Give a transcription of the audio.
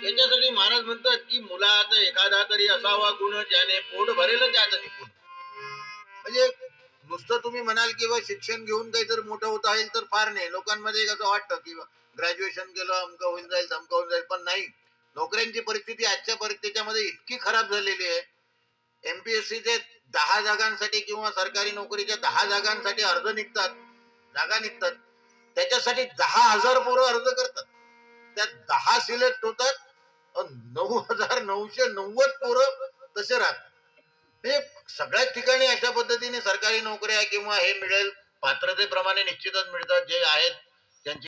याच्यासाठी महाराज म्हणतात की मुलात एखादा तरी असावा गुण ज्याने पोट भरेल त्याचं निपुण. म्हणजे नुसतं तुम्ही म्हणाल की शिक्षण घेऊन काहीतरी मोठं होत आहे तर फार नाही. लोकांमध्ये असं वाटतं की ग्रॅज्युएशन केलं अमक होऊन जाईल धमक होऊन जाईल, पण नाही. नोकऱ्यांची परिस्थिती आजच्या परिस्थितीमध्ये इतकी खराब झालेली आहे. एमपीएससीचे 10 जागांसाठी किंवा सरकारी नोकरीच्या 10 जागांसाठी अर्ज निघतात, जागा निघतात. त्याच्यासाठी 10,000 पोरं अर्ज करतात. त्यात 10 सिलेक्ट होतात. 9,990 पोरं तसे राहतात. हे सगळ्याच ठिकाणी अशा पद्धतीने सरकारी नोकऱ्या किंवा हे मिळेल पात्रतेप्रमाणे निश्चितच मिळतात जे आहेत त्यांची